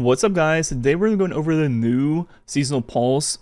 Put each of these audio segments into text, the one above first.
What's up guys, today we're going over the new seasonal pulse,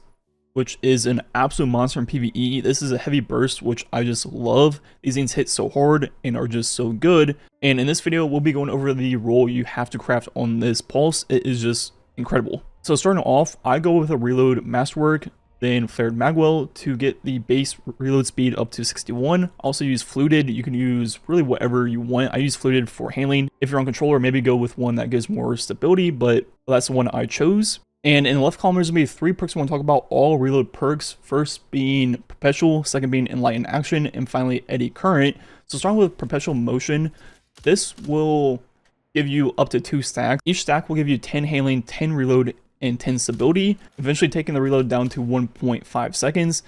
which is an absolute monster in PvE. This is a heavy burst, which I just love. These things hit so hard and are just so good. And in this video, we'll be going over the role you have to craft on this pulse. It is just incredible. So starting off, I go with a reload masterwork, then flared magwell to get the base reload speed up to 61. Also use fluted. You can use really whatever you want. I use fluted for handling. If you're on controller, maybe go with one that gives more stability, but that's the one I chose. And in the left column, there's gonna be 3 perks I want to talk about, all reload perks. First being perpetual, second being enlightened action, and finally eddy current. So starting with perpetual motion, this will give you up to 2 stacks. Each stack will give you 10 handling, 10 reload, and 10 stability, eventually taking the reload down to 1.5 seconds.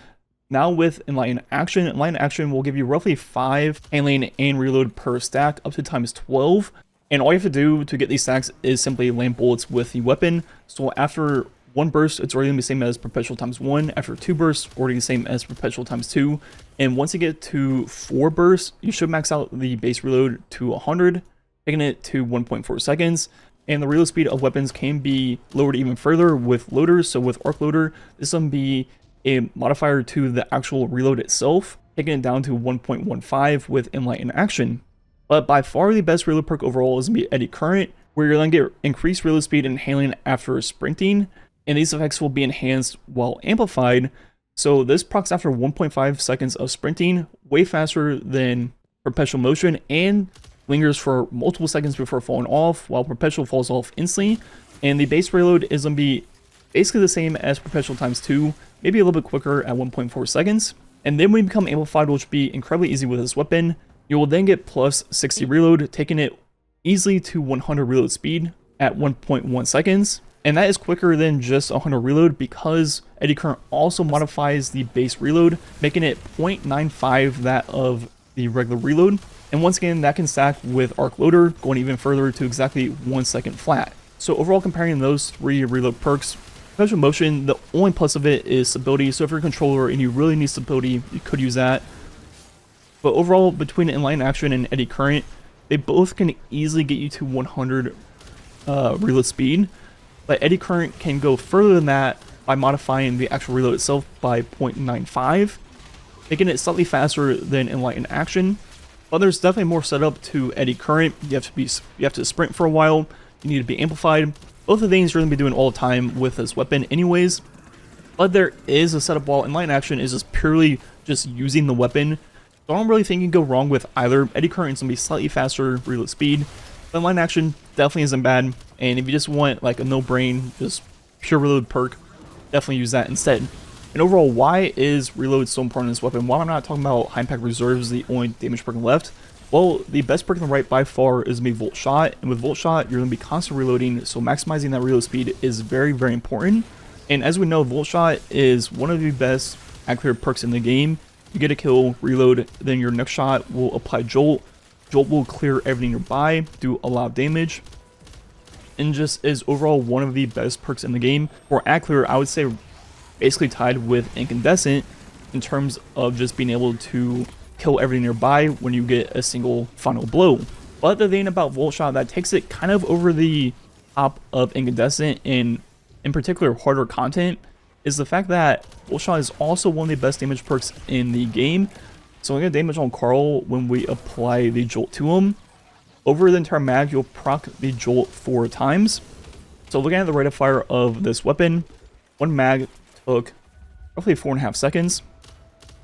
Now with enlightened action will give you roughly 5 handling and reload per stack, up to times 12. And all you have to do to get these stacks is simply land bullets with the weapon. So after 1 burst, it's already gonna be the same as perpetual times 1. After 2 bursts, already the same as perpetual times 2. And once you get to 4 bursts, you should max out the base reload to 100, taking it to 1.4 seconds. And the reload speed of weapons can be lowered even further with loaders. So with arc loader, this will be a modifier to the actual reload itself, taking it down to 1.15 with enlightened action. But by far the best reload perk overall is going to be eddy current, where you're going to get increased reload speed and handling after sprinting. And these effects will be enhanced while amplified. So this procs after 1.5 seconds of sprinting, way faster than perpetual motion, and lingers for multiple seconds before falling off, while perpetual falls off instantly. And the base reload is going to be basically the same as perpetual times 2, maybe a little bit quicker at 1.4 seconds. And then when you become amplified, which will be incredibly easy with this weapon, you will then get plus 60 reload, taking it easily to 100 reload speed at 1.1 seconds. And that is quicker than just 100 reload, because eddy current also modifies the base reload, making it 0.95 that of the regular reload. And once again, that can stack with arc loader, going even further to exactly 1 second flat. So overall, comparing those 3 reload perks, perpetual motion, the only plus of it is stability. So if you're a controller and you really need stability, you could use that. But overall, between enlightened action and eddy current, they both can easily get you to 100 reload speed. But eddy current can go further than that by modifying the actual reload itself by 0.95, making it slightly faster than enlightened action. But there's definitely more setup to eddy current. You have to sprint for a while. You need to be amplified. Both of the things you're going to be doing all the time with this weapon anyways. But there is a setup while enlightened action is just purely just using the weapon. So I don't really think you can go wrong with either. Eddy current is going to be slightly faster reload speed, but enlightened action definitely isn't bad. And if you just want like a no-brain, just pure reload perk, definitely use that instead. And overall, why is reload so important in this weapon? While I'm not talking about high impact reserves, the only damage perk left, well, the best perk on the right by far is going to be Voltshot. And with Voltshot, you're going to be constantly reloading, so maximizing that reload speed is very, very important. And as we know, Voltshot is one of the best accurate perks in the game. You get a kill, reload, then your next shot will apply Jolt. Jolt will clear everything nearby, do a lot of damage, and just is overall one of the best perks in the game. For accurate, I would say basically tied with incandescent in terms of just being able to kill everything nearby when you get a single final blow. But the thing about Voltshot that takes it kind of over the top of incandescent, and in particular harder content, is the fact that Voltshot is also one of the best damage perks in the game. So we get damage on Carl when we apply the Jolt to him. Over the entire mag, you'll proc the Jolt 4 times. So looking at the rate of fire of this weapon, 1 mag took roughly 4.5 seconds,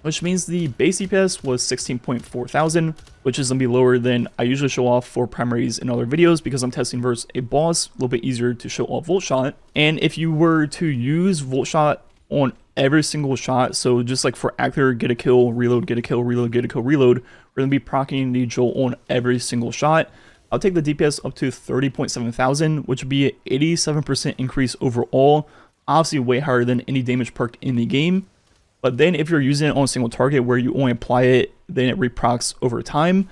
which means the base DPS was 16.4 thousand, which is going to be lower than I usually show off for primaries in other videos because I'm testing versus a boss, a little bit easier to show off Voltshot. And if you were to use Voltshot on every single shot, so just like for accurate, get a kill, reload, get a kill, reload, get a kill, reload, we're going to be proccing the Jolt on every single shot. I'll take the DPS up to 30.7 thousand, which would be an 87% increase overall. Obviously way higher than any damage perk in the game. But then if you're using it on a single target where you only apply it, then it reprocs over time,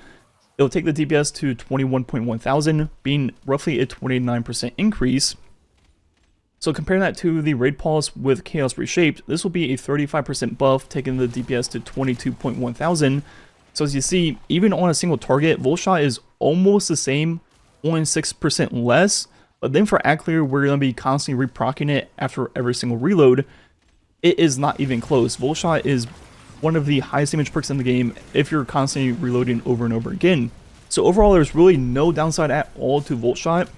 it'll take the DPS to 21.1 thousand, being roughly a 29% increase. So comparing that to the Raid Pulse with Chaos Reshaped, this will be a 35% buff, taking the DPS to 22.1 thousand. So as you see, even on a single target, Voltshot is almost the same, only 6% less, But then for Ad Clear, we're going to be constantly reprocking it after every single reload. It is not even close. Voltshot is one of the highest damage perks in the game if you're constantly reloading over and over again. So overall, there's really no downside at all to Voltshot.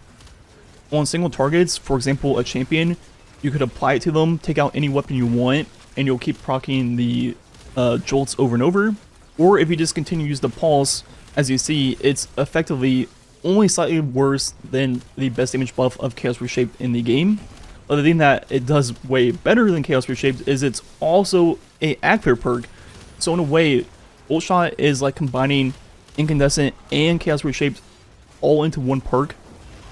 On single targets, for example, a champion, you could apply it to them, take out any weapon you want, and you'll keep proccing the jolts over and over. Or if you just continue to use the pulse, as you see, it's effectively only slightly worse than the best damage buff of Chaos Reshaped in the game. Other than that, it does way better than Chaos Reshaped is it's also a Ad Clear perk. So in a way, Voltshot is like combining Incandescent and Chaos Reshaped all into one perk,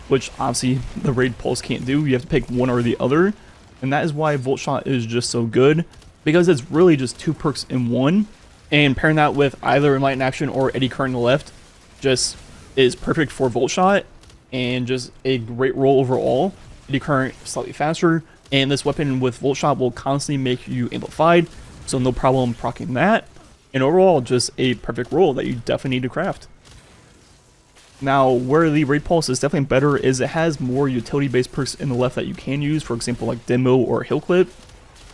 which obviously the Raid Pulse can't do. You have to pick one or the other, and that is why Voltshot is just so good, because it's really just 2 perks in one, and pairing that with either Enlightened Action or Eddy Current on the left just is perfect for Voltshot, and just a great roll overall. Eddy Current slightly faster, and this weapon with Voltshot will constantly make you amplified, so no problem proccing that. And overall, just a perfect roll that you definitely need to craft. Now, where the Raid Pulse is definitely better is it has more utility-based perks in the left that you can use, for example, like Demo or Hill Clip.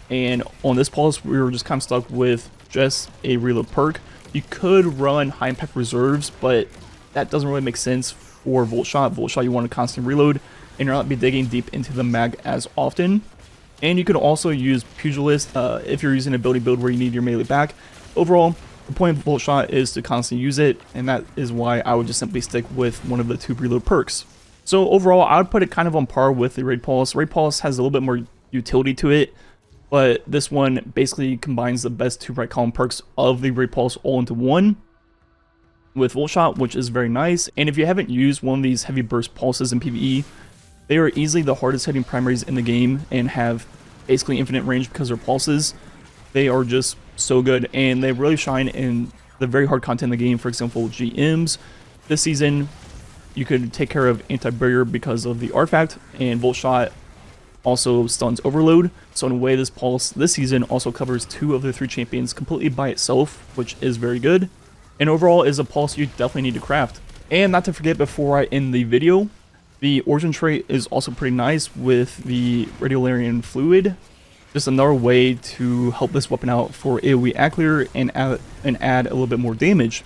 And on this Pulse, we were just kind of stuck with just a reload perk. You could run high impact reserves, but that doesn't really make sense for Voltshot. Voltshot, you want to constantly reload, and you're not be digging deep into the mag as often. And you could also use Pugilist if you're using an ability build where you need your melee back. Overall, the point of Voltshot is to constantly use it, and that is why I would just simply stick with one of the 2 reload perks. So overall, I would put it kind of on par with the Raid Pulse. Raid Pulse has a little bit more utility to it, but this one basically combines the best 2 right column perks of the Raid Pulse all into one with Voltshot, which is very nice. And if you haven't used one of these heavy burst pulses in PvE, they are easily the hardest hitting primaries in the game and have basically infinite range because they're pulses. They are just so good, and they really shine in the very hard content in the game. For example, GMs. This season, you could take care of anti-barrier because of the artifact, and Voltshot also stuns overload. So in a way, this pulse this season also covers 2 of the 3 champions completely by itself, which is very good. And overall is a pulse you definitely need to craft. And not to forget, before I end the video, the origin trait is also pretty nice with the Radiolarian Fluid. Just another way to help this weapon out for AoE Ad Clear and add a little bit more damage.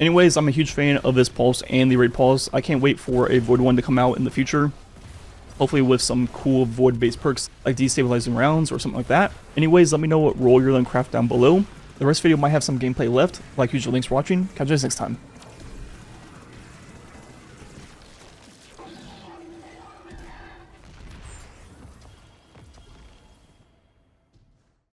Anyways, I'm a huge fan of this Pulse and the Raid Pulse. I can't wait for a Void one to come out in the future. Hopefully with some cool Void based perks like destabilizing rounds or something like that. Anyways, let me know what role you're going to craft down below. The rest of the video might have some gameplay left. Like usual, thanks for watching. Catch you guys next time.